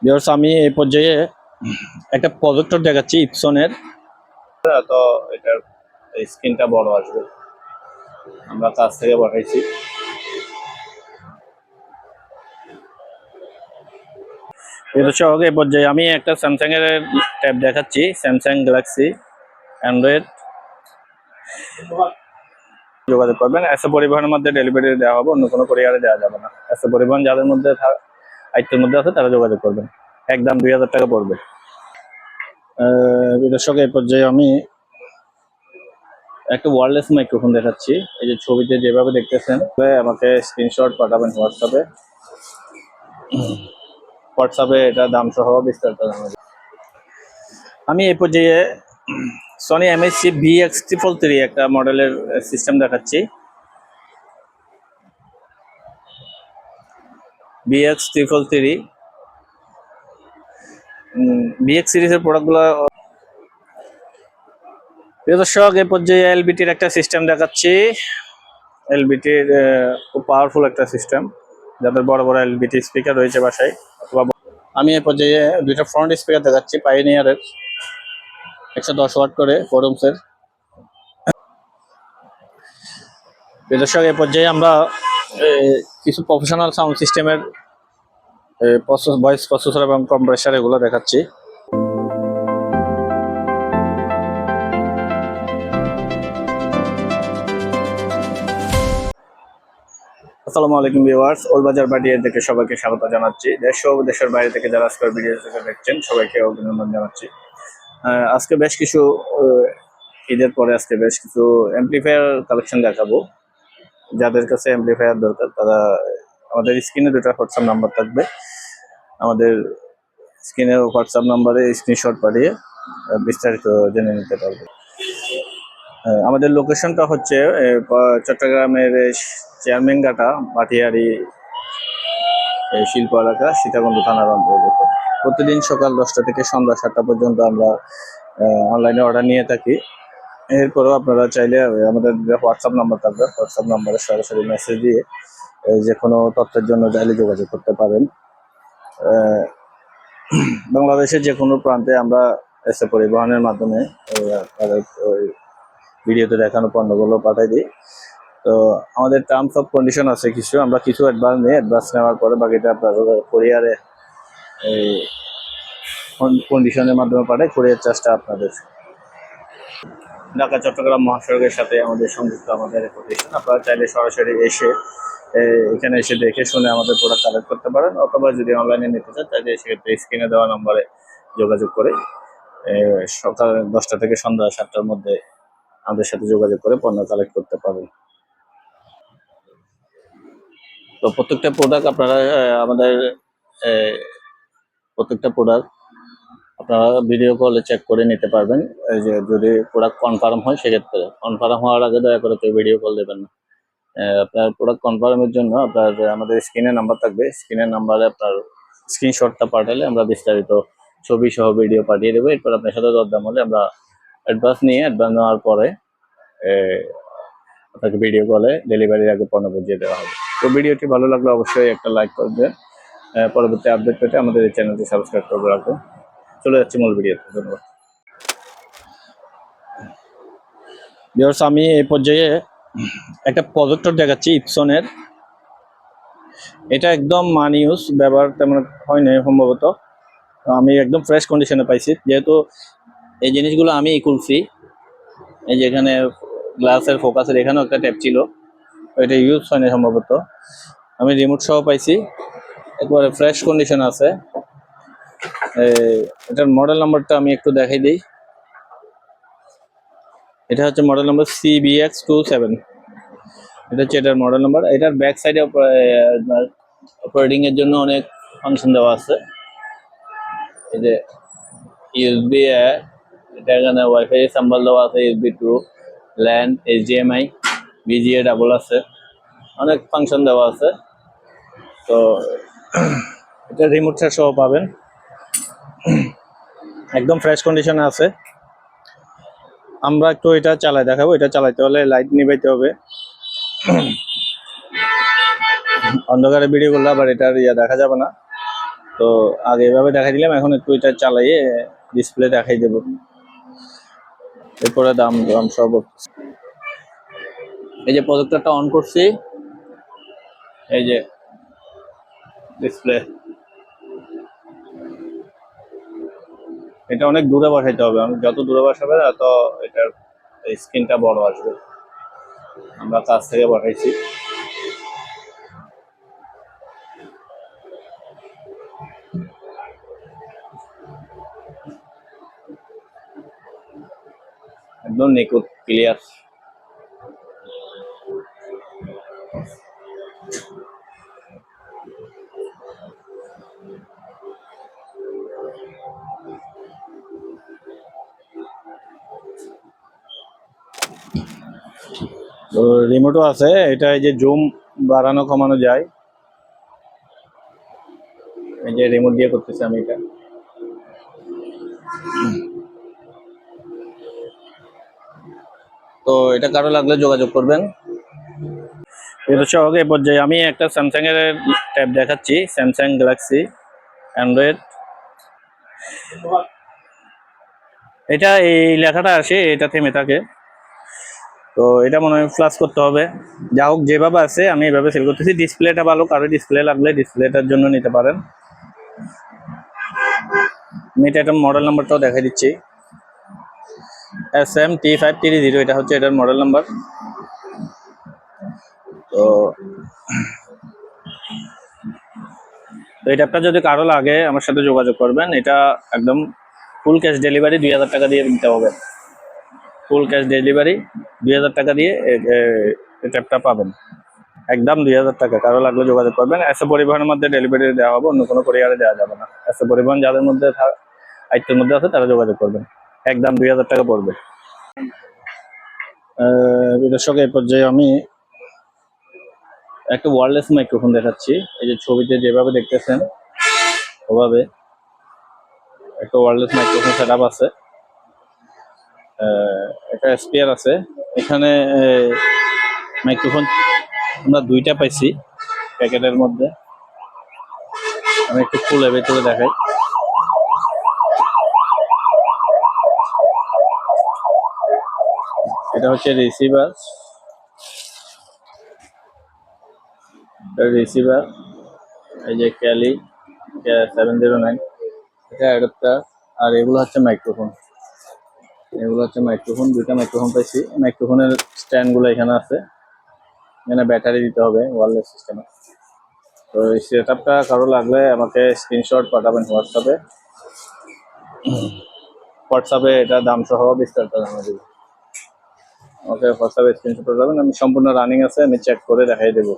Viewers, আমি এই পর্যায়ে একটা প্রজেক্টর দেখাচ্ছি ইপসনের। তো এটার স্ক্রিনটা বড় আসবে, আমরা কাছ থেকে পাঠাইছি। দর্শক, এই পর্যায়ে আমি একটা স্যামসাং এর ট্যাব দেখাচ্ছি, স্যামসাং গ্যালাক্সি অ্যান্ড্রয়েড। যোগাযোগ করবেন। এসএ পরিবহনের মধ্যে ডেলিভারি দেওয়া হবে, অন্য কোনো কোরিয়ারে দেওয়া যাবে না। এসএ পরিবহন যাদের মধ্যে আয়ত্তের মধ্যে আছে তারা যোগাযোগ করবেন। একদম 2000 টাকা পড়বে। দর্শক, এই পর্যায়ে আমি একটা ওয়্যারলেস মাইক্রোফোন দেখাচ্ছি। এই যে ছবিতে যেভাবে দেখতেছেন, আমাকে স্ক্রিনশট পাঠাবেন হোয়াটসঅ্যাপে এটা দাম সহ বিস্তারিত জানাবেন। আমি এই পর্যায়ে সনি এমএসসি VX333 একটা মডেলের সিস্টেম দেখাচ্ছি। VX333 VX সিরিজের প্রোডাক্টগুলো। প্রিয় দর্শক, এই পর্যায়ে এলবিটির একটা সিস্টেম দেখাচ্ছি। এলবিটির খুব পাওয়ারফুল একটা সিস্টেম, যাদের বড় বড় এলবিটি স্পিকার রয়েছে বাসায়। আমি এই পর্যায়ে দুইটা ফ্রন্ট স্পিকার দেখাচ্ছি পাইওনিয়ারের, 110 ওয়াট করে ফোরমসের। প্রিয় দর্শক, এই পর্যায়ে আমরা কিছু প্রফেশনাল সাউন্ড সিস্টেমের ভয়েস প্রসেসর এবং কম্প্রেসার এগুলো দেখাচ্ছি। আসসালামু আলাইকুম ভিউয়ার্স, ওলবাজার বাটিয়ার থেকে সবাইকে স্বাগত জানাচ্ছি। দেশ ও দেশের বাইরে থেকে যারা আজকের ভিডিও থেকে দেখছেন সবাইকে অভিনন্দন জানাচ্ছি। আজকে বেশ কিছু ঈদের পরে আজকে বেশ কিছু অ্যাম্পলিফায়ার কালেকশন দেখাবো। যাদের কাছে অ্যাম্পলিফায়ার দরকার তারা আমাদের স্ক্রিনে দুটো হোয়াটসঅ্যাপ নাম্বার থাকবে, আমাদের স্ক্রিনের হোয়াটসঅ্যাপ নাম্বারে স্ক্রিনশট পাঠিয়ে বিস্তারিত জেনে নিতে পারবে। আমাদের লোকেশনটা হচ্ছে চট্টগ্রামের চেয়ারম্যানঘাটা ভাটিয়ারি শিল্প এলাকা, সীতাকুণ্ড থানার অন্তর্গত। প্রতিদিন সকাল 10টা থেকে সন্ধ্যা 7টা পর্যন্ত আমরা অনলাইনে অর্ডার নিয়ে থাকি। এরপরেও আপনারা চাইলে আমাদের হোয়াটসঅ্যাপ নাম্বার থাকবে, হোয়াটসঅ্যাপ নাম্বারে সরাসরি মেসেজ দিয়ে যে কোনো তথ্যের জন্য চাইলে যোগাযোগ করতে পারেন। বাংলাদেশের যে কোনো প্রান্তে আমরা এসএ পরিবহনের মাধ্যমে ভিডিওতে দেখানো পণ্যগুলো পাঠাই দিই। তো আমাদের টার্মস অফ কন্ডিশন আছে কিছু, আমরা কিছু অ্যাডভান্স নিই, অ্যাডভান্স নেওয়ার পরে বাকিটা আপনার কোরিয়ারে কন্ডিশনের মাধ্যমে পাঠাই। কোরিয়ার চার্জটা আপনাদের। ঢাকা চট্টগ্রাম মহাসড়কের সাথে আমাদের সংযুক্ত আমাদের প্রতিষ্ঠান। আপনারা চাইলে সরাসরি এসে এখানে এসে দেখে শুনে আমাদের প্রোডাক্ট কালেক্ট করতে পারেন, অথবা যদি অনলাইনে নিতে চান তাহলে সেক্ষেত্রে স্ক্রিনে দেওয়া নম্বরে যোগাযোগ করে সকাল 10টা থেকে সন্ধ্যা 7টার মধ্যে আমাদের সাথে যোগাযোগ করে পণ্য কালেক্ট করতে পারেন। তো প্রত্যেকটা প্রোডাক্ট আপনারা আমাদের প্রত্যেকটা প্রোডাক্ট আপনারা ভিডিও কলে চেক করে নিতে পারবেন। এই যে যদি প্রোডাক্ট কনফার্ম হয়, সেক্ষেত্রে কনফার্ম হওয়ার আগে দয়া করে কেউ ভিডিও কল দেবেন না। আপনার প্রোডাক্ট কনফার্মের জন্য আপনার আমাদের স্ক্রিনে নাম্বার থাকবে, স্ক্রিনের নাম্বারে আপনার স্ক্রিনশটটা পাঠালে আমরা বিস্তারিত ছবি সহ ভিডিও পাঠিয়ে দেবো। এরপর আপনার সাথে দরদাম হলে আমরা অ্যাডভান্স নেওয়ার পরে আপনাকে ভিডিও কলে ডেলিভারির আগে পণ্য বুঝিয়ে দেওয়া হবে। তো ভিডিওটি ভালো লাগলে অবশ্যই একটা লাইক করবেন। পরবর্তী আপডেট পেতে আমাদের এই চ্যানেলটি সাবস্ক্রাইব করে রাখুন। চলে যাচ্ছি মূল ভিডিওতে। ধন্যবাদ ভিউয়ার্স, আমি এই পর্যায়ে একটা প্রজেক্টর দেখাচ্ছি ইপসনের। এটা একদম মান ইউজ, ব্যবহার তেমন হয়নি সম্ভবত। আমি একদম ফ্রেশ কন্ডিশনে পাইছি, যেহেতু এই জিনিসগুলো আমি খুলছি। এই যে এখানে গ্লাসের ফোকাসের এখানেও একটা ট্যাপ ছিল, এটা ইউজ হয়নি সম্ভবত। আমি রিমোট সহ পাইছি, একবারে ফ্রেশ কন্ডিশন আছে। এটার মডেল নাম্বারটা আমি একটু দেখাই দিই। এটা হচ্ছে মডেল নাম্বার CBX27। এটা হচ্ছে এটার মডেল নাম্বার। এটার ব্যাক সাইডে অপারেটিং এর জন্য অনেক ফাংশন দেওয়া আছে। এই যে USB, এটা এখানে ওয়াইফাই সাম্বল দেওয়া আছে, USB 2, land, HDMI, VGA double আছে, অনেক ফাংশন দেওয়া আছে। তো এটা রিমোটটা সহ পাবেন, একদম ফ্রেশ কন্ডিশনে আছে। আমরা একটু এটা চালাই দেখাবো। এটা চালাইতে হলে লাইট নিভাইতে হবে, অন্ধকারে ভিডিও করলে আবার এটার দেখা যাবে না। তো আগে এভাবে দেখাই দিলাম, এখন একটু এটা চালাইয়ে ডিসপ্লে দেখাই দেব, এরপরে দাম দাম সব। এই যে প্রজেক্টরটা অন করছি, এই যে ডিসপ্লে, এটা অনেক দূরে বসাইতে হবে, যত দূরে বসাবে তত এটার স্ক্রিনটা বড় আসবে। আমরা কাছ থেকে বসাইছি। একদম নিখুঁত ক্লিয়ার। তো রিমোটও আছে, এটা এই যে জুম বাড়ানো কমানো যায়, এই যে রিমোট দিয়ে করতেছি আমি এটা। তো এটা কারো লাগলে যোগাযোগ করবেন। এটা সহ এই পর্যায়ে আমি একটা স্যামসাং এর ট্যাব দেখাচ্ছি, স্যামসাং গ্যালাক্সি অ্যান্ড্রয়েড। এটা এই লেখাটা আসে, এটা থেমে থাকে, তো এটা মনে হয় ফ্লাশ করতে হবে। যা হোক, যেভাবে আছে আমি এভাবে সেল করতেছি। ডিসপ্লেটা ভালো, কারো ডিসপ্লে লাগলে ডিসপ্লেটার জন্য নিতে পারেন। আমি এটা মডেল নাম্বারটাও দেখাই দিচ্ছি, SM-T530, এটা হচ্ছে এটার মডেল নাম্বার। তো এই ট্যাবটা যদি কারো লাগে আমার সাথে যোগাযোগ করবেন। এটা একদম ফুল ক্যাশ ডেলিভারি, 2000 টাকা দিয়ে দিতে হবে। ফুল ক্যাশ ডেলিভারি 2000 টাকা দিয়ে এই ট্যাবটা পাবেন, একদম 2000 টাকা। কারো লাগলে যোগাযোগ করবেন। এসএ পরিবহনের মধ্যে ডেলিভারি দেওয়া হবে, অন্য কোনো কোরিয়ারে দেওয়া যাবে না। এসএ পরিবহন যাদের মধ্যে আয়ত্তের মধ্যে আছে তারা যোগাযোগ করবেন, একদম 2000 টাকা পড়বে। দর্শক, এই পর্যায়ে আমি একটা ওয়্যারলেস মাইক্রোফোন দেখাচ্ছি। এই যে ছবিতে যেভাবে দেখতেছেন ওভাবে একটা ওয়্যারলেস মাইক্রোফোন সেট আপ আছে, একটা স্পিয়ার আছে এখানে। মাইক্রোফোন আমরা দুইটা পাইছি প্যাকেটের মধ্যে, আমি একটু খুলে ভেতরে দেখাই। এটা হচ্ছে রিসিভার, এই যে ক্যালি 709, এটা অ্যাডাপ্টার। আর এগুলো হচ্ছে মাইক্রোফোন, দুইটা মাইক্রোফোন পাইছি। মাইক্রোফোনের স্ট্যান্ডগুলো এখানে আছে, এখানে ব্যাটারি দিতে হবে ওয়্যারলেস সিস্টেমে। তো এই সেটআপটা কারো লাগলে আমাকে স্ক্রিনশট পাঠাবেন হোয়াটসঅ্যাপে এটা দাম সহ বিস্তারিত জানিয়ে দেবো। আমাকে হোয়াটসঅ্যাপে স্ক্রিনশট পাঠাবেন, আমি সম্পূর্ণ রানিং আছে, আমি চেক করে দেখাই দেবো।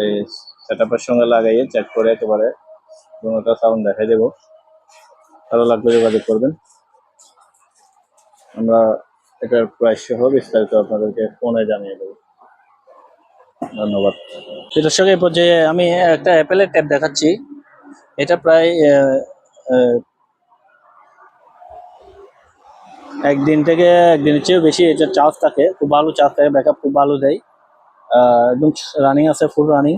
এই সেটআপের সঙ্গে লাগাইয়ে চেক করে একেবারে দুটোটা সাউন্ড দেখাই দেবো। কারো লাগলে যোগাযোগ করবেন, আমরা এটার প্রাইস সহ বিস্তারিত আপনাদেরকে ফোনে জানিয়ে দেবো। ধন্যবাদ। দর্শক, এই পর্যায়ে আমি একটা অ্যাপেলের ট্যাব দেখাচ্ছি। এটা প্রায় একদিন থেকে একদিনের চেয়েও বেশি এটা চার্জ থাকে, খুব ভালো চার্জ থাকে, ব্যাকআপ খুব ভালো দেয়। একদম রানিং আছে, ফুল রানিং।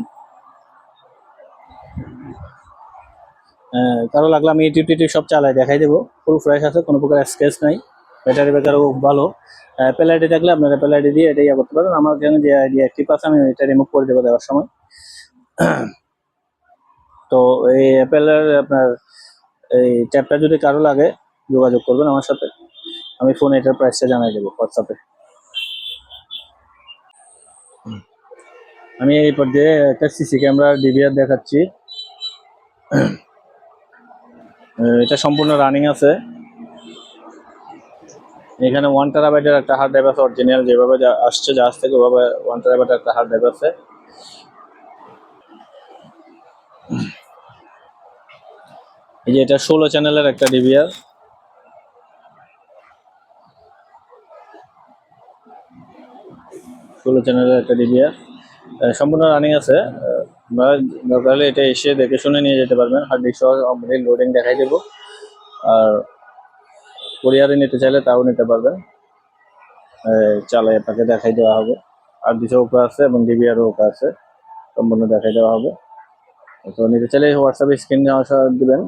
কারো লাগলে আমি ইউটিউব সব চালাই দেখাই দেবো, ফুল ফ্রেশ আছে, কোনো প্রকার স্ক্র্যাচ নাই। ব্যাটারি ব্যাকআপও খুব ভালো। অ্যাপেল আইডি থাকলে আপনার অ্যাপেল আইডি দিয়ে এটা করতে পারেন। আমার এখানে যে আইডি অ্যাক্টিভ আছে আমি এটা রিমুভ করে দেবো দেওয়ার সময়। তো এই অ্যাপেলের আপনার এই ট্যাবটা যদি কারো লাগে যোগাযোগ করবেন আমার সাথে, আমি ফোনে এটার প্রাইসটা জানাই দেবো হোয়াটসঅ্যাপে। আমি এই পর্যায়ে একটা সিসি ক্যামেরা ডিভিআর দেখাচ্ছি। এটা সম্পূর্ণ রানিং আছে। এখানে 1 টেরাবাইটের একটা হার্ড ড্রাইভ আছে, অরিজিনাল যেভাবে আসছে জাহাজ থেকে ওভাবে 1 টেরাবাইটের একটা হার্ড ড্রাইভ আছে। এই যে এটা 16 চ্যানেলের একটা ডিভিআর, 16 চ্যানেলের একটা ডিভিআর, সম্পূর্ণ রানিং আছে। দরকার হলে এটা এসে দেখে শুনে নিয়ে যেতে পারবেন। হার্ড ডিস্ক সহ কমপ্লিট লোডিং দেখাই দেবো। আর কোরিয়ারে নিতে চাইলে তাও নিতে পারবেন, চালাই আপনাকে দেখাই দেওয়া হবে। আর ডিসও ওকে আছে এবং ডিভিআরও ওকে আছে, সম্পূর্ণ দেখাই দেওয়া হবে। তো নিতে চাইলে হোয়াটসঅ্যাপে স্ক্রিনে দিবেন,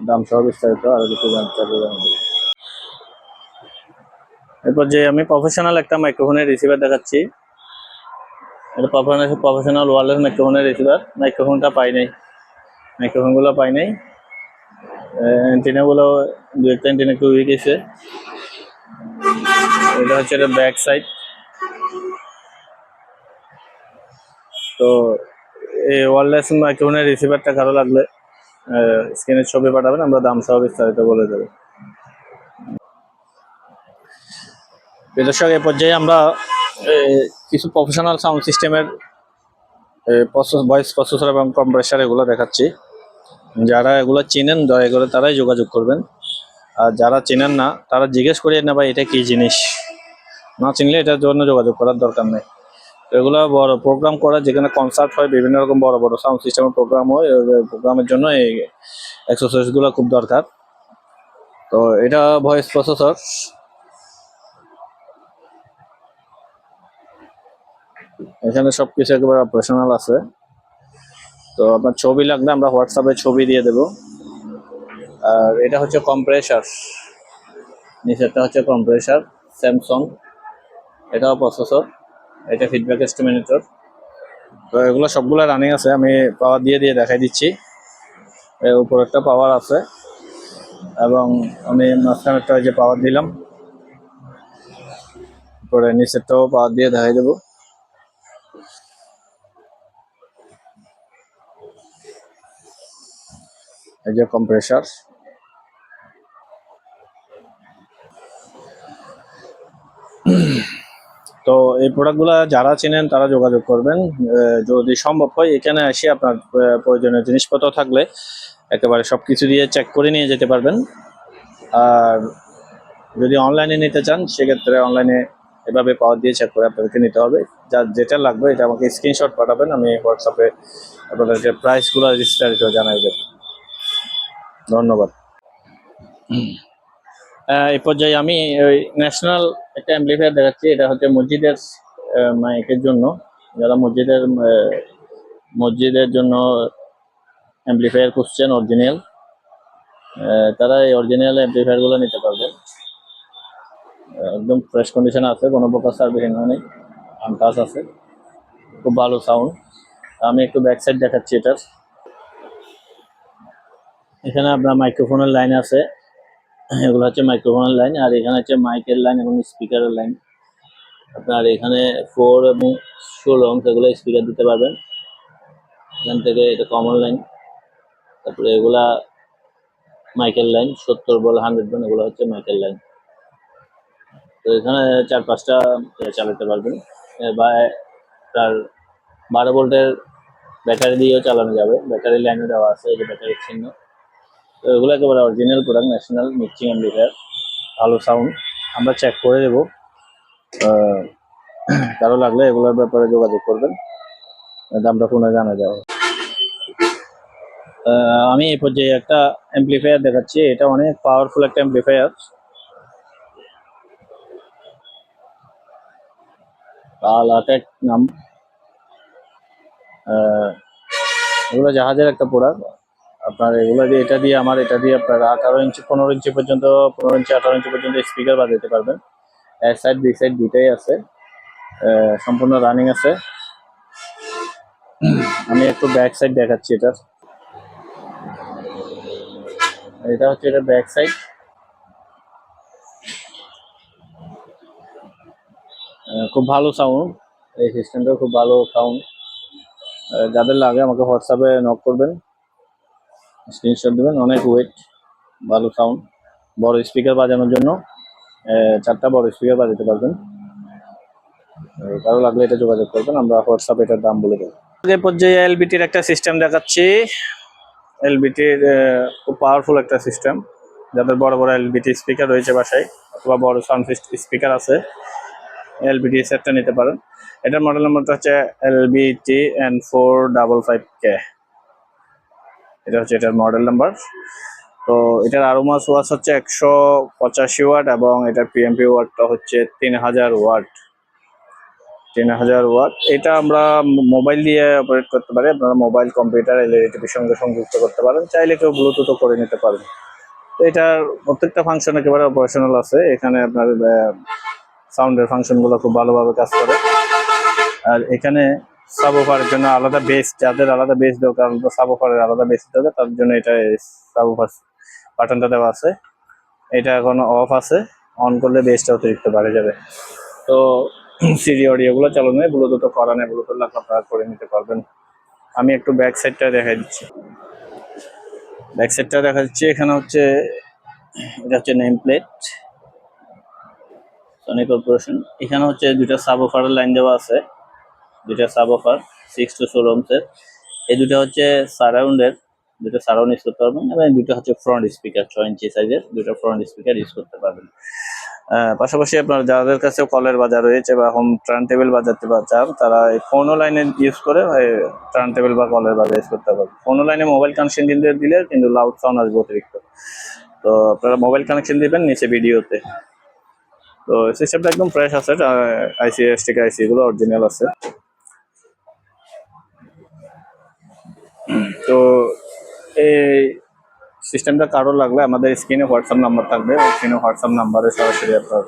দাম সহ বিস্তারিত আরো কিছু জানতে চাইলে। এরপর যে আমি প্রফেশনাল একটা মাইক্রোফোনের রিসিভার দেখাচ্ছি, এটা প্রফেশনাল ওয়ারলেস মাইক্রোফোনের রিসিভার। মাইক্রোফোনটা পাই নাই, মাইক্রোফোনগুলো পাই নাই, অ্যান্টেনাগুলো দু একটা অ্যান্টেনা একটু উইক গেছে। এটা হচ্ছে এটা ব্যাক সাইড। তো এই ওয়ারলেস মাইক্রোফোনের রিসিভারটা কারো লাগলে স্ক্রিনের ছবি পাঠাবেন, আমরা দাম সহ বিস্তারিত বলে দেবো। দর্শক, এই পর্যায়ে আমরা কিছু প্রফেশনাল সাউন্ড সিস্টেমের ভয়েস প্রসেসর এবং কম্প্রেসার এগুলো দেখাচ্ছি। যারা এগুলো চেনেন দয়া করে তারাই যোগাযোগ করবেন, আর যারা চেনেন না তারা জিজ্ঞেস করিয়ে না ভাই এটা কি জিনিস, না চিনলে এটার জন্য যোগাযোগ করার দরকার নেই। এগুলো বড় প্রোগ্রাম করা, যেখানে কনসার্ট হয়, বিভিন্ন রকম বড় বড় সাউন্ড সিস্টেমের প্রোগ্রাম হয়, প্রোগ্রামের জন্য এই এক্সারসাইজগুলো খুব দরকার। তো এটা ভয়েস প্রসেসর, এখানে সবকিছু একেবারে অপারেশনাল আছে। তো আপনার ছবি লাগলে আমরা হোয়াটসঅ্যাপে ছবি দিয়ে দেবো। আর এটা হচ্ছে কম্প্রেসার, নিচেরটা হচ্ছে কম্প্রেসার স্যামসং, এটাও প্রসেসর, এটা ফিডব্যাক এস্টিমেটর। তো এগুলো সবগুলো রানিং আছে, আমি পাওয়ার দিয়ে দেখাই দিচ্ছি। এর উপর একটা পাওয়ার আছে এবং আমি মাঝখানে একটা যে পাওয়ার দিলাম, পরে নিচেরটাও পাওয়ার দিয়ে দেখাই দেবো। এই যে কম্প্রেসার। তো এই প্রোডাক্টগুলো যারা চেনেন তারা যোগাযোগ করবেন। যদি সম্ভব হয় এখানে এসে আপনার প্রয়োজনীয় জিনিসপত্র থাকলে একেবারে সব কিছু দিয়ে চেক করে নিয়ে যেতে পারবেন। আর যদি অনলাইনে নিতে চান সেক্ষেত্রে অনলাইনে এভাবে পাওয়ার দিয়ে চেক করে আপনাদেরকে নিতে হবে। যার যেটা লাগবে এটা আমাকে স্ক্রিনশট পাঠাবেন, আমি হোয়াটসঅ্যাপে আপনাদেরকে প্রাইসগুলো বিস্তারিত জানাই দেব। ধন্যবাদ। এই পর্যায়ে আমি ওই ন্যাশনাল একটা অ্যাম্পলিফায়ার দেখাচ্ছি। এটা হচ্ছে মসজিদের মাইকের জন্য, যারা মসজিদের জন্য অ্যাম্পলিফায়ার খুঁজছেন অরিজিনাল, তারা এই অরিজিনাল অ্যাম্পলিফায়ারগুলো নিতে পারবেন। একদম ফ্রেশ কন্ডিশনে আছে, কোনো প্রকার সার্ভিসিং হয়নি, আনটাচ আছে, খুব ভালো সাউন্ড। আমি একটু ব্যাক সাইড দেখাচ্ছি এটার। এখানে আপনার মাইক্রোফোনের লাইন আছে, এগুলো হচ্ছে মাইক্রোফোনের লাইন, আর এখানে হচ্ছে মাইকের লাইন এবং স্পিকারের লাইন। আপনার এখানে 4 এবং 16 এগুলো স্পিকার দিতে পারবেন। এখান থেকে এটা কমন লাইন, তারপরে এগুলা মাইকেল লাইন 70 বল 100 বল, এগুলো হচ্ছে মাইকেল লাইন। তো এখানে 4-5টা চালাতে পারবেন, বা তার 12 ভোল্টের ব্যাটারি দিয়েও চালানো যাবে, ব্যাটারি লাইনও দেওয়া আছে, এই যে ব্যাটারির চিহ্ন। তো এগুলো একেবারে original product, national mixing amplifier, ভালো সাউন্ড, আমরা চেক করে দেবো। কারো লাগলে এগুলোর ব্যাপারে যোগাযোগ করবেন, দামটা ফোনে জানা যাবে। আমি এই পর্যায়ে একটা অ্যাম্পলিফায়ার দেখাচ্ছি, এটা অনেক পাওয়ারফুল একটা অ্যাম্পলিফায়ার, আলাটেক নাম। এগুলো জাহাজের একটা প্রোডাক্ট। আপনার এগুলো দিয়ে এটা দিয়ে আপনার 18 ইঞ্চি 15 ইঞ্চি পর্যন্ত, 15 ইঞ্চি 18 ইঞ্চি পর্যন্ত স্পিকার বাজাতে পারবেন। এক সাইড দুই সাইড দুইটাই আছে, সম্পূর্ণ রানিং আছে। আমি একটু ব্যাক সাইড দেখাচ্ছি এটার। এটা হচ্ছে এটা ব্যাক সাইড। খুব ভালো সাউন্ড, এই সিস্টেমটাও খুব ভালো সাউন্ড। যাদের লাগে আমাকে হোয়াটসঅ্যাপে নক করবেন, স্ক্রিনশট দেবেন। অনেক ওয়েট, ভালো সাউন্ড, বড় স্পিকার বাজানোর জন্য 4টা বড় স্পিকার বাজাতে পারবেন। কারো লাগলে এটা যোগাযোগ করবেন, আমরা হোয়াটসঅ্যাপে এটার দাম বলে দেবো। এই পর্যায়ে এলবিটির একটা সিস্টেম দেখাচ্ছি। এলবিটির খুব পাওয়ারফুল একটা সিস্টেম, যাদের বড় বড় এলবিটি স্পিকার রয়েছে বাসায় অথবা বড় সাউন্ড স্পিকার আছে, এলবিটি সেটটা নিতে পারেন। এটার মডেল নাম্বারটা হচ্ছে LBTN455K, এটা হচ্ছে এটার মডেল নাম্বার। তো এটার আরোমাস ওয়াট হচ্ছে 185 ওয়াট এবং এটার পিএমপি ওয়াটটা হচ্ছে 3000 ওয়াট। 3000 ওয়াট। এটা আমরা মোবাইল দিয়ে অপারেট করতে পারি, আপনারা মোবাইল, কম্পিউটার, এলইডি টিভির সঙ্গে সংযুক্ত করতে পারেন, চাইলে কেউ ব্লুটুথও করে নিতে পারেন। তো এটার প্রত্যেকটা ফাংশন একেবারে অপারেশনাল আছে। এখানে আপনার সাউন্ডের ফাংশনগুলো খুব ভালোভাবে কাজ করে। আর এখানে সাবওুফারের জন্য আলাদা বেস, যাদের আলাদা বেস দরকার, সাবওুফারের আলাদা বেস দরকার, তার জন্য এটা সাবওুফার বাটনটা দেওয়া আছে। এটা এখন অফ আছে, অন করলে বেসটা অতিরিক্ত বাড়ে যাবে। তো সিডি অডিওগুলো চালানো নেই, ব্লুটুথ করা নেই, ব্লুটুথ আপনারা করে নিতে পারবেন। আমি একটু ব্যাক সাইডটা দেখা দিচ্ছি। ব্যাক সাইডটা দেখা যাচ্ছে, এখানে হচ্ছে এটা হচ্ছে নেম প্লেট সনি কর্পোরেশন। এখানে হচ্ছে দুইটা সাবওুফারের লাইন দেওয়া আছে, দুইটা সাবওুফার 6 to 16 ohms-এর। এই দুটো হচ্ছে সারাউন্ডের, দুটো সারাউন্ড ইউজ করতে পারবেন, এবং দুটো হচ্ছে ফ্রন্ট স্পিকার 6 ইঞ্চি সাইজের দুটো ফ্রন্ট স্পিকার ইউজ করতে পারবেন। পাশাপাশি আপনার যাদের কাছে কলের বাজার রয়েছে বা হোম টার্ন টেবিল বাজাতে চান, তারা এই ফোনো লাইনে ইউজ করে টার্ন টেবিল বা কলের বাজার ইউজ করতে পারবেন। ফোনো লাইনে মোবাইল কানেকশন দিলে কিন্তু লাউড সাউন্ড আসবে অতিরিক্ত। তো আপনারা মোবাইল কানেকশন দিবেন নিচে ভিডিওতে। তো সিস্টেমটা একদম ফ্রেশ আছে, আইসি এসটিকে আইসি গুলো অরিজিনাল আছে। তো এই সিস্টেমটা কারো লাগলে আমাদের স্ক্রিনে হোয়াটসঅ্যাপ নাম্বার থাকবে, স্ক্রিনে হোয়াটসঅ্যাপ নাম্বারে সরাসরি আপনার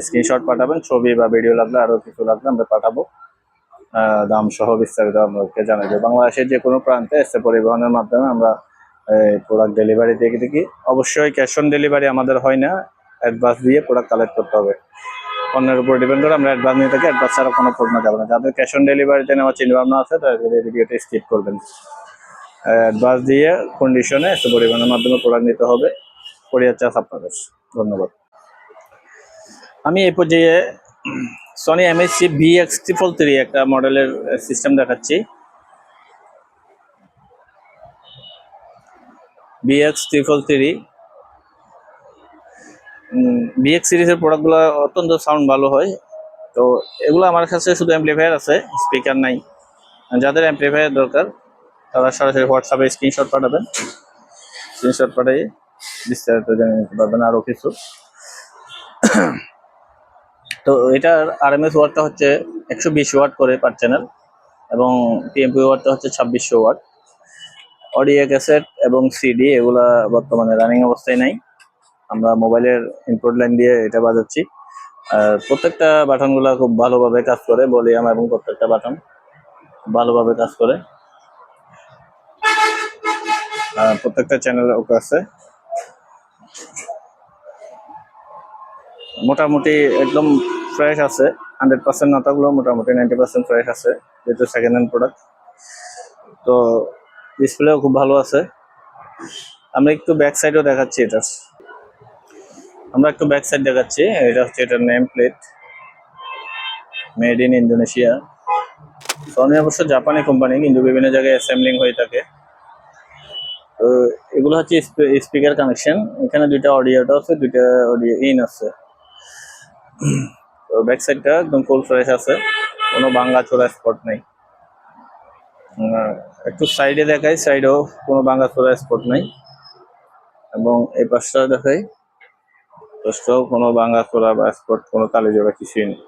স্ক্রিনশট পাঠাবেন, ছবি বা ভিডিও লাগলে, আরও কিছু লাগলে আমরা পাঠাবো। দাম সহ বিস্তারিত আমাকে জানাই দেবো। বাংলাদেশের যে কোনো প্রান্তে এসে পরিবহনের মাধ্যমে আমরা প্রোডাক্ট ডেলিভারি দিয়ে দেখি। অবশ্যই ক্যাশ অন ডেলিভারি আমাদের হয় না, অ্যাডভান্স দিয়ে প্রোডাক্ট কালেক্ট করতে হবে। পণ্যের উপর ডিপেন্ড করে আমরা অ্যাডভান্স নিয়ে থাকি, অ্যাডভান্স ছাড়া কোনো পণ্য যাবে না। যাদের ক্যাশ অন ডেলিভারিতে নেওয়ার চিন্তাভাবনা আছে তাদের এই ভিডিওটা স্কিপ করবেন। অ্যাডভান্স দিয়ে কন্ডিশনে এসে পরিবহনের মাধ্যমে প্রোডাক্ট নিতে হবে। কোরিয়ার চার্জ আপনাদের। ধন্যবাদ। আমি এই পর্যায়ে সনি এমএসসি VX333 একটা মডেলের সিস্টেম দেখাচ্ছি। VX333 VX সিরিজের প্রোডাক্টগুলো অত্যন্ত সাউন্ড ভালো হয়। তো এগুলো আমার কাছে শুধু অ্যাম্পলিফায়ার আছে, স্পিকার নাই। যাদের অ্যাম্পলিফায়ার দরকার তারা সরাসরি হোয়াটসঅ্যাপে স্ক্রিনশট পাঠাবেন, স্ক্রিনশট পাঠিয়ে বিস্তারিত জেনে নিতে পারবেন আরও কিছু। তো এটার আরএমএস ওয়াটটা হচ্ছে 120 ওয়াট করে পার চ্যানেল, এবং টিএমপি ওয়াটটা হচ্ছে 2600 ওয়াট। অডিও ক্যাসেট এবং সিডি এগুলা বর্তমানে রানিং অবস্থায় নাই, আমরা মোবাইলের ইনপুট লাইন দিয়ে এটা বাজাচ্ছি। আর প্রত্যেকটা বাটনগুলো খুব ভালোভাবে কাজ করে, ভলিউম এবং প্রত্যেকটা বাটন ভালোভাবে কাজ করে। প্রত্যেকটা চ্যানেল ওকে আছে, মোটামুটি একদম ফ্রেশ আছে। 100% না থাকলেও মোটামুটি 90% ফ্রেশ আছে, যেহেতু সেকেন্ড হ্যান্ড প্রোডাক্ট। তো ডিসপ্লেও খুব ভালো আছে। আমরা একটু ব্যাক সাইডও দেখাচ্ছি এটার, এটা হচ্ছে এটার name plate, made in Indonesia. Sony অবশ্য জাপানি কোম্পানি, কিন্তু বিভিন্ন জায়গায় অ্যাসেম্বলিং হয়ে থাকে। তো এগুলো হচ্ছে স্পিকার কানেকশন। এখানে দুইটা অডিওটা আছে, দুইটা অডিও ইন আছে। তো ব্যাক সাইডটা একদম ফুল ফ্রেশ আছে, কোনো ভাঙা চোরা স্পট নেই। একটু সাইডে দেখাই, সাইডেও কোনো ভাঙা চোরা স্পট নেই। এবং এই পাশটা দেখাই, পাশটাও কোনো ভাঙা চোরা বা স্পট, কোনো তালি জোড়া কিছুই নেই,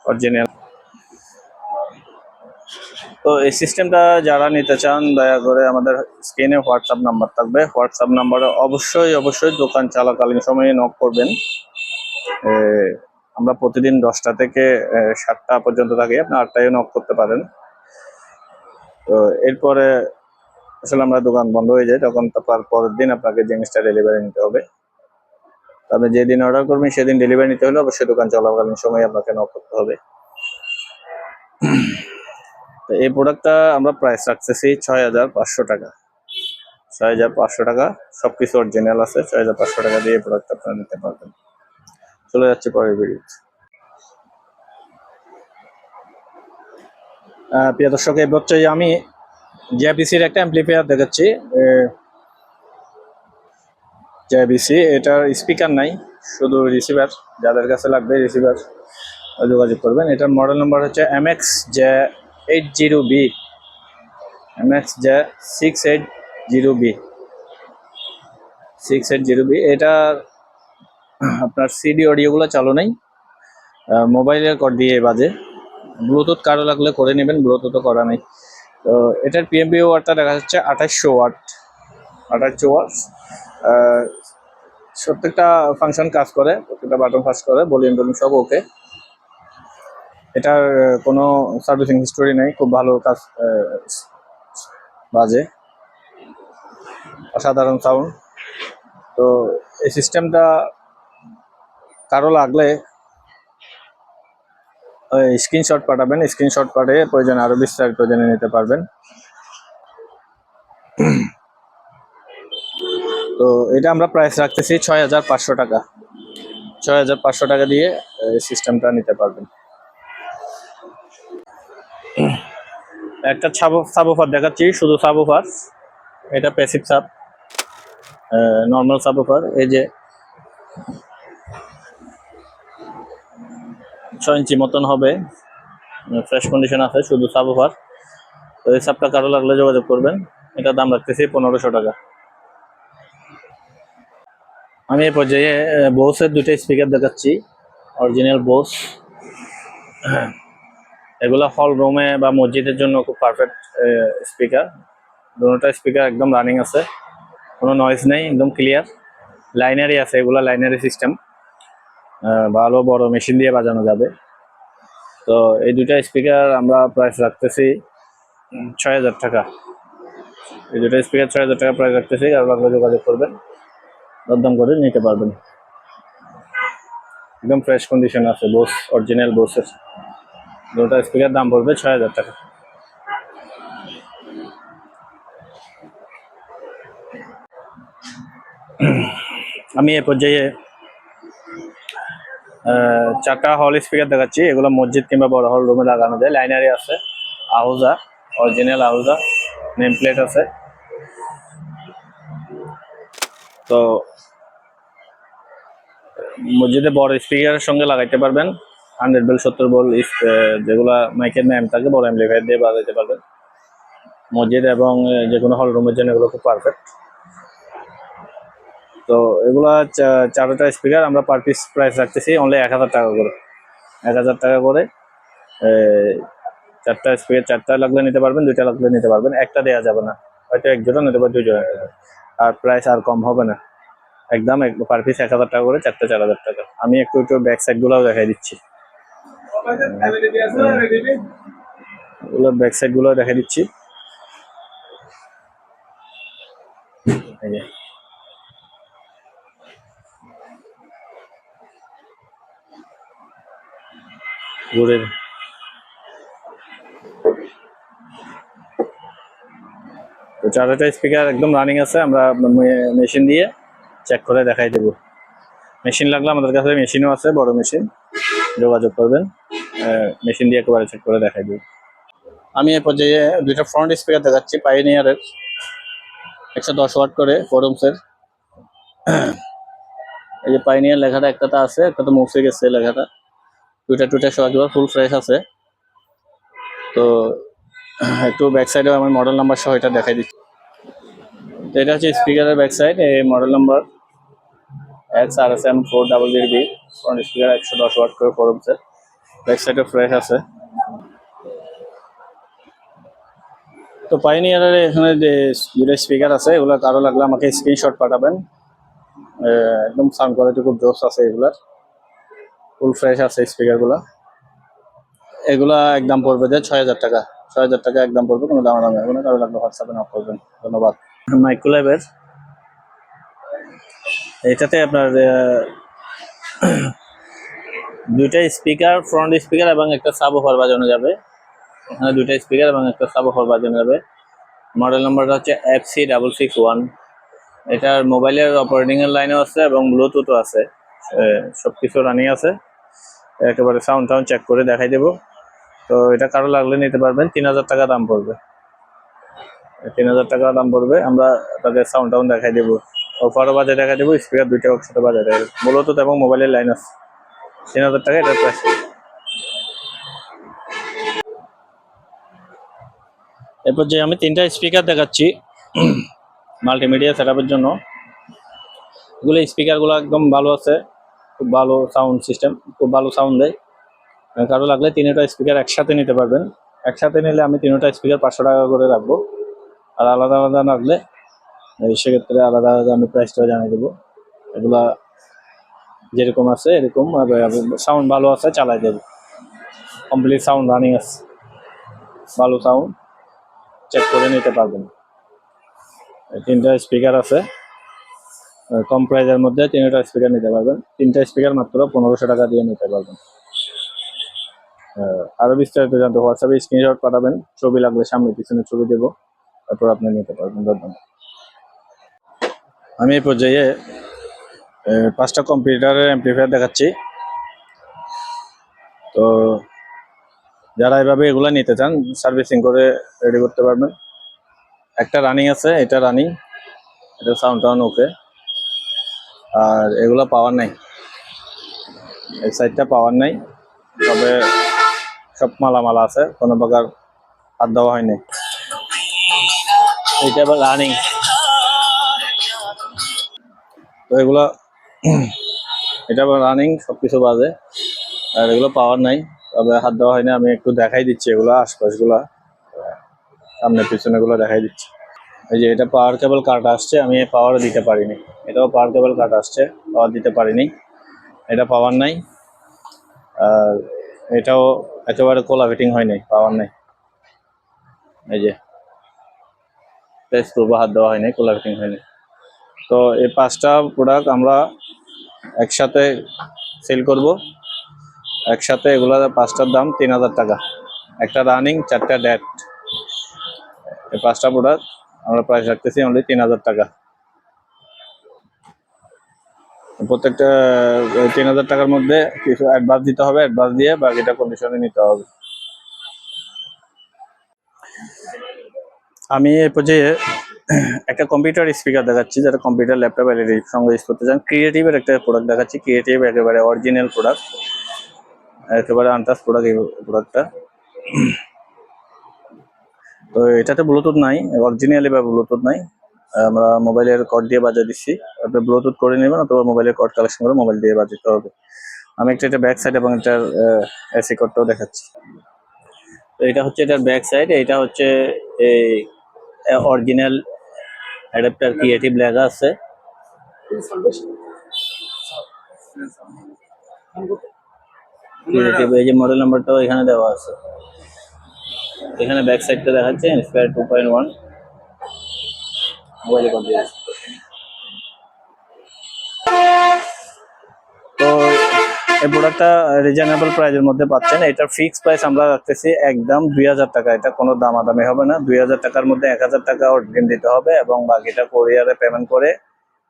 অরিজিনাল। তো এই সিস্টেমটা যারা নিতে চান দয়া করে আমাদের স্ক্রিনে হোয়াটসঅ্যাপ নাম্বার থাকবে, হোয়াটসঅ্যাপ নাম্বারে অবশ্যই দোকান চলাকালীন সময়ে নক করবেন। আমরা প্রতিদিন 10টা থেকে 7টা পর্যন্ত থাকি, আপনি 8টায় নক করতে পারেন। তো এরপরে আসলে আমরা দোকান বন্ধ হয়ে যায়, তখন তার পরের দিন আপনাকে জিনিসটা ডেলিভারি নিতে হবে। আপনি যেদিন অর্ডার করবেন সেদিন ডেলিভারি নিতে হলে অবশ্যই দোকান চলাকালীন সময় আপনাকে নক করতে হবে। তো এই প্রোডাক্টটা আমরা প্রাইস রাখতেছি 6500 টাকা। 6500 টাকা, সবকিছু অরিজিনাল আছে। 6500 টাকা দিয়ে এই প্রোডাক্ট আপনারা নিতে পারবেন। চলে যাচ্ছে পরের ভিডিও। প্রিয় দর্শক, এই পর্যায়ে আমি জেবিসির একটা অ্যাম্পলিফায়ার দেখাচ্ছি। জেবিসি, এটার স্পিকার নাই, শুধু রিসিভার। যাদের কাছে লাগবে রিসিভার যোগাযোগ করবেন। এটার মডেল নাম্বার হচ্ছে MX-J80B, MX-J680B, 680B। এটা আপনার সিডি অডিওগুলো চালু নেই, মোবাইলের কর্ড দিয়ে বাজে। ব্লুটুথ কারো লাগলে করে নেবেন, ব্লুটুথও করা নেই। তো এটার পিএমবি ওয়াটটা দেখা যাচ্ছে 2800 ওয়াট, 2800 ওয়াট। প্রত্যেকটা ফাংশন কাজ করে, প্রত্যেকটা বাটন কাজ করে, ভলিউম টলিউম সব ওকে। এটার কোনো সার্ভিসিং হিস্টোরি নেই, খুব ভালো কাজ বাজে, অসাধারণ সাউন্ড। তো এই সিস্টেমটা কারো লাগলে স্ক্রিনশট পাঠাবেন, স্ক্রিনশট পাঠিয়ে প্রয়োজনে আরো বিস্তারিত জেনে নিতে পারবেন। তো এটা আমরা প্রাইস রাখতেছি 6500 টাকা। 6500 টাকা দিয়ে সিস্টেমটা নিতে পারবেন। একটা সাবওয়ুফার দেখাচ্ছি, শুধু সাবওয়ুফার। এটা প্যাসিভ সাব, নর্মাল সাবওয়ুফার। এই যে 6 ইঞ্চি মতন হবে, ফ্রেশ কন্ডিশন আছে, শুধু সাবওয়ুফার। তো এই সাবটা কারো লাগলে যোগাযোগ করবেন। এটার দাম রাখতেছি 1500 টাকা। আমি এই পর্যায়ে বোসের দুইটা স্পিকার দেখাচ্ছি, অরিজিনাল বোস। এগুলা হল রুমে বা মসজিদের জন্য খুব পারফেক্ট স্পিকার। দুটোটা স্পিকার একদম রানিং আছে, কোনো নয়েজ নেই, একদম ক্লিয়ার। লাইনারি আছে, এগুলা লাইনারি সিস্টেম, ভালো বড় মেশিন দিয়ে বাজানো যাবে। তো এই দুইটা স্পিকার আমরা প্রাইস রাখতেছি 6000 টাকা। এই দুটো স্পিকার 6000 টাকা প্রাইস রাখতেছি, কারো লাগলে যোগাযোগ করবেন, দরদাম করে নিতে পারবেন। একদম ফ্রেশ কন্ডিশন আছে, বোস অরিজিনাল বোসের দুটো স্পিকার, দাম পড়বে 6000 টাকা। আমি এ পর্যায়ে 4টা হল স্পিকার দেখাচ্ছি। এগুলো মসজিদ কিংবা বড় হল রুমে লাগানো যায়, লাইনারি আছে, Ahuja, original Ahuja, name plate আছে। তো মসজিদে বড় স্পিকারের সঙ্গে লাগাইতে পারবেন, 100 ভোল্ট 70 ভোল্ট যেগুলা মাইকের ম্যাম থাকে, বড় অ্যাম্পলিফায়ার দিয়ে বাজাইতে পারবেন মসজিদ এবং যে কোনো হল রুমের জন্য এগুলো খুব পারফেক্ট। তো এগুলা 4টা স্পিকার আমরা পার পিস প্রাইস রাখতেছি অনলি 1000 টাকা করে। 1000 টাকা করে 4টা স্পিকার, 4টা লাগলে নিতে পারবেন, 2টা লাগলে নিতে পারবেন, একটা দেওয়া যাবে না, হয়তো 1 জোড়া নিতে পারবেন, 2 জোড়া নিতে পারবেন, আর প্রাইস আর কম হবে না। একদম পার পিস 1000 টাকা করে, 4টা 4000 টাকা। আমি একটু ব্যাক সাইড গুলাও দেখাই দিচ্ছি, ব্যাক সাইড গুলো দেখাই দিচ্ছি। ঘুরে তো 4টা স্পিকার একদম রানিং আছে, আমরা মেশিন দিয়ে চেক করে দেখাই দেব। মেশিন লাগলে আমাদের কাছে মেশিনও আছে, বড় মেশিন, যোগাযোগ করবেন, মেশিন দিয়ে একেবারে চেক করে দেখাই দেব। আমি এই পর্যায়ে 2টা ফ্রন্ট স্পিকার দেখাচ্ছি, পাইওনিয়ারের, 110 ওয়াট করে, ফোরমসের। এই যে পাইওনিয়ার লেখাটা একটাতে আছে, একটাতে মুছে গেছে লেখাটা। টুইটা সহ ফুল ফ্রেশ আছে। তো একটু ব্যাক সাইডেও আমার মডেল নাম্বার সহ এটা দেখাই দিচ্ছি। তো এটা হচ্ছে স্পিকারের ব্যাক সাইড, এই model number XRSM400B, front speaker 110 watt করে, ফোরমসের, ব্যাক সাইডে ফ্রেশ আছে। তো পাইওনিয়ারের এখানে যে দুটো স্পিকার আছে, এগুলো কারো লাগলে আমাকে স্ক্রিনশট পাঠাবেন। একদম সাউন্ড কোয়ালিটি খুব জোস আছে, এগুলার ফুল ফ্রেশ আছে স্পিকারগুলো। এগুলা একদম পড়বে যে 6000 টাকা। 6000 টাকা একদম পড়বে, কোনো দামাদামি হবে না, কারো লাগলে হোয়াটসঅ্যাপে নক করবেন। ধন্যবাদ। মাইক্রোল্যাবের এটাতে আপনার 2টা স্পিকার, ফ্রন্ট স্পিকার এবং একটা সাবওয়ুফার বাজানো যাবে। এখানে 2টা স্পিকার এবং একটা সাবওয়ুফার বাজানো যাবে। মডেল নাম্বারটা হচ্ছে FC661। এটার মোবাইলের অপারেটিং এর লাইনও আছে এবং ব্লুটুথও আছে, সবকিছু রানিং আছে। একেবারে সাউন্ড টাউন চেক করে দেখাই দেবো। তো এটা কারো লাগলে নিতে পারবেন, 3000 টাকা দাম পড়বে। 3000 টাকা দাম পড়বে। আমরা তাদের সাউন্ড টাউন দেখাই দেবো, অফারও বাজে দেখাই দেবো, স্পিকার 2টা একসাথে বাজে দেখাই দেবো, ব্লুটুথ এবং মোবাইলের লাইন আছে। 3000 টাকা এটার প্রাইস। এরপর যে আমি 3টা স্পিকার দেখাচ্ছি মাল্টিমিডিয়া সেটআপের জন্য। এগুলো স্পিকারগুলো একদম ভালো আছে, খুব ভালো সাউন্ড সিস্টেম, খুব ভালো সাউন্ড দেয়। কারো লাগলে তিনটা স্পিকার একসাথে নিতে পারবেন। একসাথে নিলে আমি তিনটা স্পিকার 500 টাকা করে রাখবো। আর আলাদা আলাদা লাগলে সেক্ষেত্রে আলাদা আলাদা আমি প্রাইসটা জানিয়ে দেবো। এগুলা যেরকম আছে এরকম, সাউন্ড ভালো আছে চালাই দেবো। কমপ্লিট সাউন্ড রানিং আছে, ভালো সাউন্ড চেক করে নিতে পারবেন। তিনটা স্পিকার আছে, কম প্রাইজের মধ্যে তিনটা স্পিকার নিতে পারবেন। তিনটা স্পিকার মাত্র 1500 টাকা দিয়ে নিতে পারবেন। আরো বিস্তারিত জানতে হোয়াটসঅ্যাপে স্ক্রিনশট পাঠাবেন, ছবি লাগলে সামনে পিছনে ছবি দেবো, তারপর আপনি নিতে পারবেন। ধন্যবাদ। আমি এই পর্যায়ে 5টা কম্পিউটারের অ্যাম্প্লিফায়ার দেখাচ্ছি। তো যারা এভাবে এগুলা নিতে চান সার্ভিসিং করে রেডি করতে পারবেন। একটা রানিং আছে, এটা রানিং, এটা সাউন্ড টাউন ওকে। আর এগুলা পাওয়ার নাই, এই সাইডটা পাওয়ার নাই, তবে সব মালামালা আছে, কোনো প্রকার হাত দেওয়া হয়নি। এটা আবার রানিং। তো এগুলো এটা আবার রানিং, সবকিছু বাজে। আর এগুলো পাওয়ার নাই, তবে হাত দেওয়া হয়নি। আমি একটু দেখাই দিচ্ছি এগুলো আশপাশগুলা, সামনে পিছনে গুলো দেখাই দিচ্ছি। এই যে এটা পাওয়ার কেবল কাট আসছে, আমি পাওয়ার দিতে পারিনি। এটাও পাওয়ার কেবল কাট আসছে, পাওয়ার দিতে পারিনি। এটা পাওয়ার নাই। আর এটাও একেবারে কোলা ফিটিং হয়নি, পাওয়ার নাই। এই যে প্রেস করবো, হাত দেওয়া হয়নি, কোলা ফিটিং হয়নি। তো এই 5টা প্রোডাক্ট আমরা একসাথে সেল করব। একসাথে এগুলা 5টার দাম 3000 টাকা, একটা রানিং, 4টা ডেট। এই 5টা প্রোডাক্ট আমরা প্রাইস রাখতেছি অনলি 3000 টাকা। প্রত্যেকটা 3000 টাকার মধ্যে কিছু অ্যাডভান্স দিতে হবে, অ্যাডভান্স দিয়ে বাকিটা কন্ডিশনে নিতে হবে। আমি এই পর্যায়ে একটা কম্পিউটার স্পিকার দেখাচ্ছি, যেটা কম্পিউটার ল্যাপটপ এলইডির সঙ্গে ইউজ করতে চান। ক্রিয়েটিভের একটা প্রোডাক্ট দেখাচ্ছি। ক্রিয়েটিভ একেবারে অরিজিনাল প্রোডাক্ট, একেবারে আনটাচ প্রোডাক্ট এই প্রোডাক্টটা। তো এটাতে ব্লুটুথ নাই, অরিজিনালি বা ব্লুটুথ নাই। আমরা মোবাইলের কর্ড দিয়ে বাজিয়ে দিচ্ছি, আপনি ব্লুটুথ করে নেবেন অথবা মোবাইলের কর্ড কালেকশন করে মোবাইল দিয়ে বাজাতে হবে। আমি একটা এটা ব্যাক সাইড এবং এটার এসি কর্ডটাও দেখাচ্ছি। তো এটা হচ্ছে এটার ব্যাক সাইড, এটা হচ্ছে এই অরিজিনাল অ্যাডাপ্টার ক্রিয়েটিভ লেখা আছে। ক্রিয়েটিভ এই যে মডেল নাম্বারটাও এখানে দেওয়া আছে। এখানে ব্যাক সাইডটা দেখাচ্ছে ইন্সপায়ার 2.1 মোবাইলে কন্টিনিউ। তো এই প্রোডাক্টটা রিজনেবল প্রাইসের মধ্যে পাচ্ছেন। এটার ফিক্সড প্রাইস আমরা রাখতেছি একদম 2000 টাকা। এটা কোনো দামাদামি হবে না। 2000 টাকার মধ্যে 1000 টাকা অগ্রিম দিতে হবে এবং বাকিটা কোরিয়ারে পেমেন্ট করে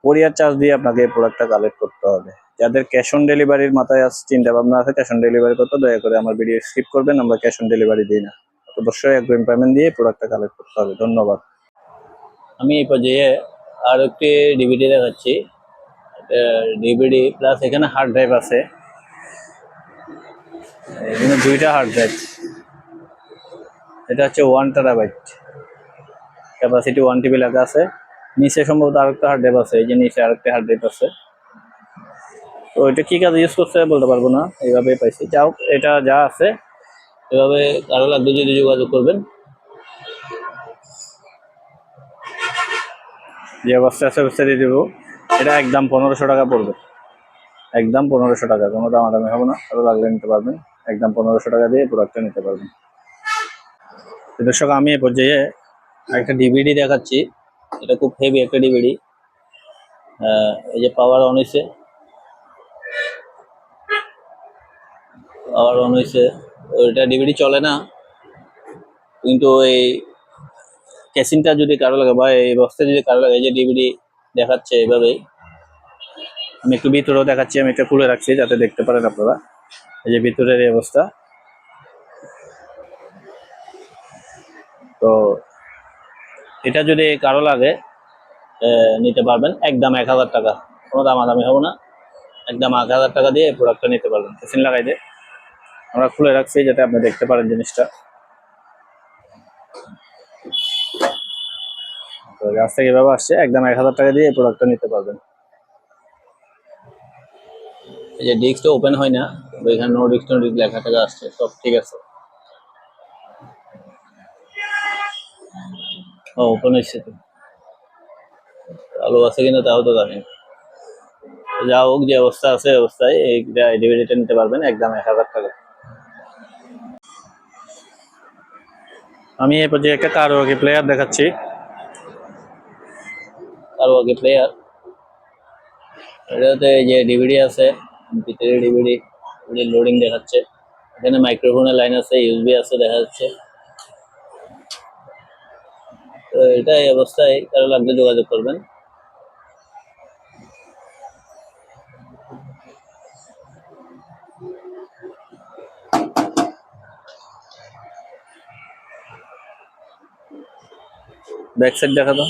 কোরিয়ার চার্জ দিয়ে আপনাকে এই প্রোডাক্টটা কালেক্ট করতে হবে। যাদের ক্যাশ অন ডেলিভারির মাথায় চিন্তা ভাবনা আছে ক্যাশ অন ডেলিভারি করতে, দয়া করে আমার ভিডিও স্কিপ করবেন, আমরা ক্যাশ অন ডেলিভারি দিই না। অবশ্যই অগ্রিম পেমেন্ট দিয়ে প্রোডাক্টটা কালেক্ট করতে হবে। ধন্যবাদ। আমি এই পর্যায়ে আর একটি ডিভিডি দেখাচ্ছি। ডিভিডি প্লাস এখানে হার্ড ড্রাইভ আছে, এখানে 2টা হার্ড ড্রাইভ। এটা হচ্ছে 1 টেরাবাইট, ক্যাপাসিটি 1 টিবি লেখা আছে। নিচে সম্ভবত আরেকটা হার্ড ড্রাইভ আছে, এই যে নিচে আরেকটা হার্ড ড্রাইভ আছে। তো এটা কি কাজে ইউজ করছে বলতে পারবো না, এইভাবেই পাইছি। যাও এটা যা আছে এভাবে কারো লাগবে যদি যোগাযোগ করবেন। যে অবস্থা আছে অবস্থা দিয়ে দেবো। এটা একদম 1500 টাকা পড়বে, একদম 1500 টাকা, কোনো দামাদামি হবে না। কারো লাগলে নিতে পারবেন, একদম 1500 টাকা দিয়ে প্রোডাক্টটা নিতে পারবেন। দর্শক আমি এ পর্যায়ে একটা ডিভিডি দেখাচ্ছি। এটা খুব হেভি একটা ডিভিডি। এই যে পাওয়ার অন হয়েছে, পাওয়ার অন হয়েছে। ওইটা ডিভিডি চলে না, কিন্তু এই ক্যাসিংটা যদি কারো লাগে বা এই বক্সটা যদি কারো লাগে, এই যে ডিভিডি দেখাচ্ছে এইভাবেই। আমি একটু ভিতরেও দেখাচ্ছি, আমি এটা খুলে রাখছি যাতে দেখতে পারেন আপনারা। এই যে ভিতরের এই অবস্থা। তো এটা যদি কারো লাগে নিতে পারবেন একদম 1000 টাকা, কোনো দামাদামি হবে না। একদম 1000 টাকা দিয়ে প্রোডাক্টটা নিতে পারবেন। মেশিন লাগাই দিয়ে আমরা খুলে রাখছি যাতে আপনি দেখতে পারেন জিনিসটা। তো গাছ থেকে এভাবে আসছে, একদম 1000 টাকা দিয়ে এই প্রোডাক্টটা নিতে পারবেন। এই যে ডিস্কটা ওপেন হয় না, এখানে নো রিস্ক লেখা টাকা আসছে, সব ঠিক আছে। ওপেন হচ্ছে তো, আলো আছে কিনা তাও তো জানি না। যা হোক, যে অবস্থা আছে অবস্থায় এইটা ডিভিডিটা নিতে পারবেন একদম 1000 টাকা। আমি এই পর্যায়ে একটা কারোয়াকি প্লেয়ার দেখাচ্ছি। কারোয়াকি প্লেয়ার, এটাতে যে ডিভিডি আছে, ভিতরে ডিভিডি লোডিং দেখাচ্ছে। এখানে মাইক্রোফোনের লাইন আছে, ইউএসবি আছে দেখা যাচ্ছে। তো এটা এই অবস্থায় কারো লাগলে যোগাযোগ করবেন। ব্যাক সাইড দেখা দাও।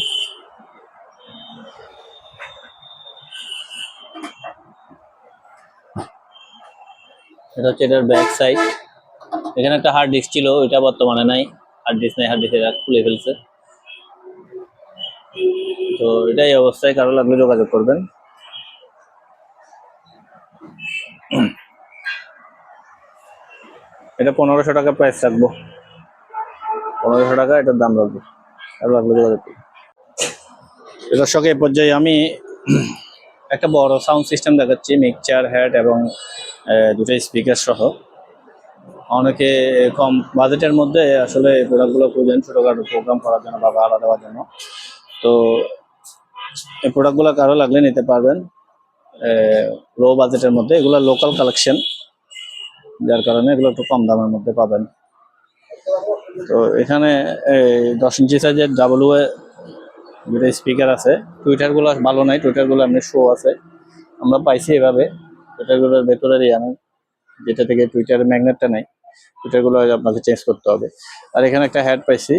এটা হচ্ছে এটার ব্যাক সাইড। এখানে একটা হার্ড ডিস্ক ছিল, ওইটা বর্তমানে নাই। হার্ড ডিস্ক নাই, হার্ড ডিস্ক খুলে ফেলছে। তো এটাই অবস্থায় কারো লাগলে যোগাযোগ করবেন। এটা 1500 টাকা প্রাইস রাখবো, 1500 টাকা এটার দাম রাখবো, কারো লাগলে যোগাযোগ করবেন। দর্শক, এই পর্যায়ে আমি একটা বড় সাউন্ড সিস্টেম দেখাচ্ছি, মিক্সচার হেড এবং দুটো স্পিকার সহ। অনেকে কম বাজেটের মধ্যে আসলে এই প্রোডাক্টগুলো খুঁজেন ছোটোখাটো প্রোগ্রাম করার জন্য বা ভাড়া দেওয়ার জন্য। তো এই প্রোডাক্টগুলো কারো লাগলে নিতে পারবেন লো বাজেটের মধ্যে। এগুলো লোকাল কালেকশন, যার কারণে এগুলো একটু কম দামের মধ্যে পাবেন। তো এখানে 10 ইঞ্চি সাইজের ডাবলু দুটো স্পিকার আছে। টুইটারগুলো ভালো নাই, টুইটারগুলো এমনি শো আছে, আমরা পাইছি এভাবে। টুইটারগুলোর ভেতরের নেই, যেটা থেকে টুইটারের ম্যাগনেটটা নেই, টুইটারগুলো আপনাকে চেঞ্জ করতে হবে। আর এখানে একটা হেড পাইছি,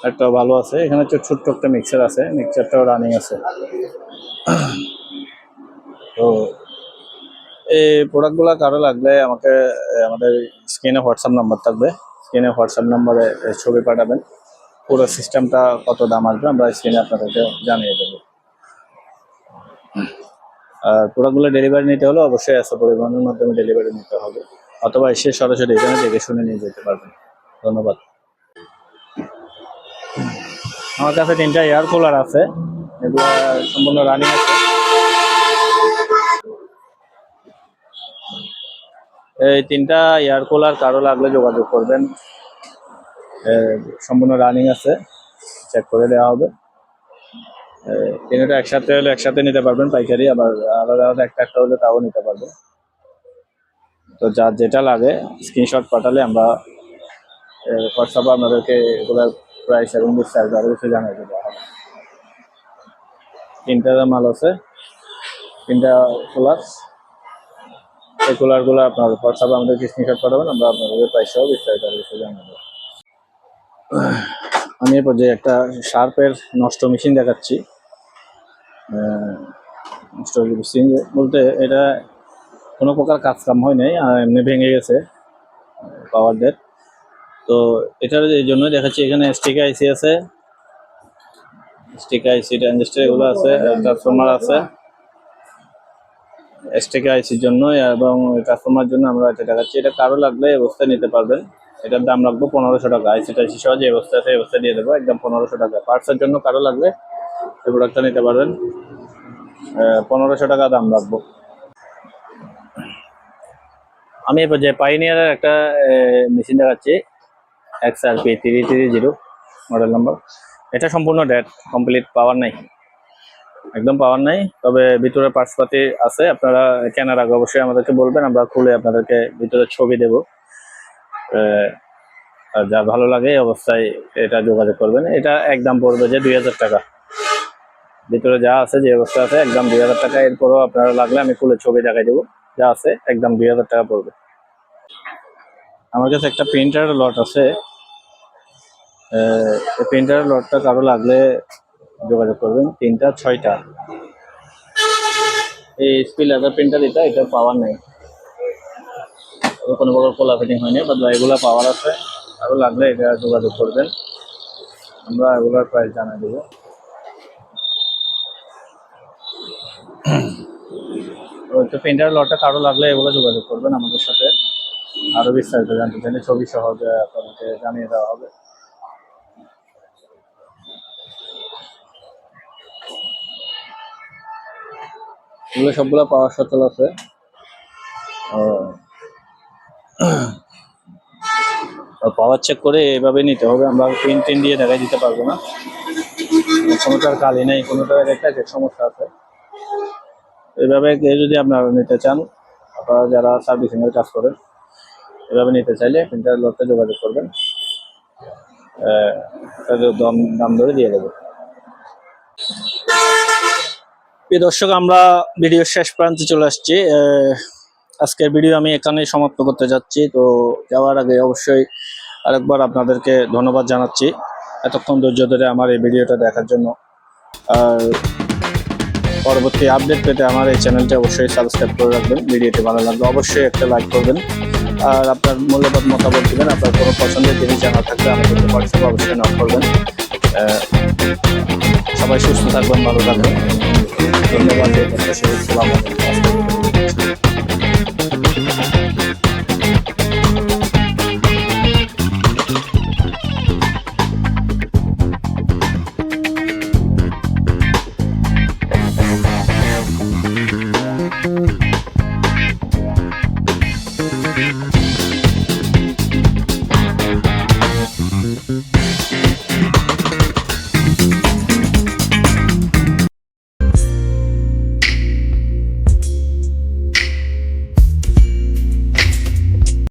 হেডটাও ভালো আছে। এখানে হচ্ছে ছোট্ট একটা মিক্সার আছে, মিক্সারটাও রানিং আছে। তো এই প্রোডাক্টগুলো কারো লাগলে আমাকে আমাদের স্ক্রিনে হোয়াটসঅ্যাপ নাম্বার থাকবে, স্ক্রিনে হোয়াটসঅ্যাপ নাম্বারে ছবি পাঠাবেন। পুরো সিস্টেমটা কত দাম আসবে আমরা স্ক্রিনে আপনাদেরকে জানিয়ে দেবো। আর প্রোডাক্টগুলো ডেলিভারি নিতে হলে অবশ্যই এসে পরিবহনের মাধ্যমে ডেলিভারি নিতে হবে, অথবা এসে সরাসরি এখানে দেখে শুনে নিয়ে যেতে পারবেন। ধন্যবাদ। আমার কাছে 3টা এয়ার কুলার আছে, এগুলো সম্পূর্ণ রানিং আছে। এই 3টা এয়ার কুলার কারো লাগলে যোগাযোগ করবেন, সম্পূর্ণ রানিং আছে, চেক করে দেওয়া হবে। 3টা একসাথে হলে একসাথে নিতে পারবেন পাইকারি, আবার আলাদা আলাদা একটা একটা হলে তাও নিতে পারবেন। তো যার যেটা লাগে স্ক্রিনশট পাঠালে আমরা হোয়াটসঅ্যাপে আপনাদেরকে এগুলোর প্রাইস এবং বিস্তারিত আরও কিছু জানিয়ে দেবো। 3টা মাল আছে, 3টা কুলার। এই কুলারগুলো আপনার হোয়াটসঅ্যাপে আমাদেরকে স্ক্রিনশট পাঠাবেন, আমরা আপনাদের প্রাইস সহ বিস্তারিত আরও কিছু জানিয়ে দেবো। আমি এ পর্যায়ে একটা শার্পের নষ্ট মেশিন দেখাচ্ছি। নষ্ট মেশিন বলতে এটা কোনো প্রকার কাজ কাম হয় নাই, এমনি ভেঙে গেছে পাওয়ার ডেট। তো এটার এই জন্য দেখাচ্ছি, এখানে স্টিকার আইসি আছে, স্টিকার আইসি ট্রানজিস্টার এগুলো আছে, ট্রান্সফরমার আছে স্টিকার আইসির জন্য এবং ট্রান্সফরমার জন্য আমরা এটা দেখাচ্ছি। এটা কারো লাগলে এই অবস্থায় নিতে পারবেন, এটার দাম রাখবো 1500 টাকা। আইসি টাইসি সহ যে অবস্থা আছে এই অবস্থা দিয়ে দেবো একদম 1500 টাকা। পার্টসের জন্য কারো লাগলে এই প্রোডাক্টটা নিতে পারবেন, 1500 টাকা দাম রাখবো। আমি এবার যে পাইনিয়ারের একটা মেশিন দেখাচ্ছি, XRP 330 মডেল নাম্বার। এটা সম্পূর্ণ ডেড, কমপ্লিট, পাওয়ার নাই, একদম পাওয়ার নাই। তবে ভিতরে পার্টসপাতি আছে, আপনারা কেনার আগে অবশ্যই আমাদেরকে বলবেন, আমরা খুলে আপনাদেরকে ভিতরে ছবি দেব। আর যা ভালো লাগে এই অবস্থায় এটা যোগাযোগ করবেন। এটা একদম পড়বে যে 2000 টাকা, ভিতরে যা আছে যে অবস্থা আছে একদম 2000 টাকা। এরপরও আপনারা লাগলে আমি খুলে ছবি দেখাই দেবো, যা আছে একদম 2000 টাকা পড়বে। আমার কাছে একটা প্রিন্টারের লট আছে, এই প্রিন্টারের লটটা কারো লাগলে যোগাযোগ করবেন। 3টা 6টা এই স্পিল লেদার প্রিন্টার, এটা পাওয়ার নেই, কোনো প্রকার খোলা ফিটিং হয়নি, বা এগুলো পাওয়ার আছে। আরও লাগলে এটা যোগাযোগ করবেন, আমরা এগুলোর প্রাইস জানিয়ে দেবো। তো প্রিন্টার লটটা কারো লাগলে এগুলো যোগাযোগ করবেন আমাদের সাথে, আরো বিস্তারিত জানতে চাইলে ছবি সহ আপনাদেরকে জানিয়ে দেওয়া হবে। এগুলো সবগুলো পাওয়ার সচল আছে। পাওয়ার চেক করে এভাবে নিতে হবে, আমরা প্রিন্ট দিয়ে দেখাই দিতে পারবো না। কোনোটার কালি নেই, কোনোটার একটা এক সমস্যা আছে। এভাবে কেউ যদি আপনারা নিতে চান, আপনারা যারা সার্ভিসিং এর কাজ করেন, এভাবে নিতে চাইলে প্রিন্টার লটে যোগাযোগ করবেন, দাম ধরে দিয়ে দেবো। প্রিয় দর্শক, আমরা ভিডিওর শেষ প্রান্তে চলে আসছি। আজকের ভিডিও আমি এখানেই সমাপ্ত করতে যাচ্ছি। তো যাওয়ার আগে অবশ্যই আরেকবার আপনাদেরকে ধন্যবাদ জানাচ্ছি এতক্ষণ ধৈর্য ধরে আমার এই ভিডিওটা দেখার জন্য। আর পরবর্তী আপডেট পেতে আমার এই চ্যানেলটি অবশ্যই সাবস্ক্রাইব করে রাখবেন। ভিডিওটি ভালো লাগলে অবশ্যই একটা লাইক করবেন, আর আপনার মূল্যবান মতামত দেবেন। আপনার কোনো পছন্দের জিনিস জানা থাকলে আমাদের হোয়াটসঅ্যাপে অবশ্যই নক করবেন। সবাই সুস্থ থাকবেন, ভালো থাকবেন। ধন্যবাদ। আসসালামু আলাইকুম।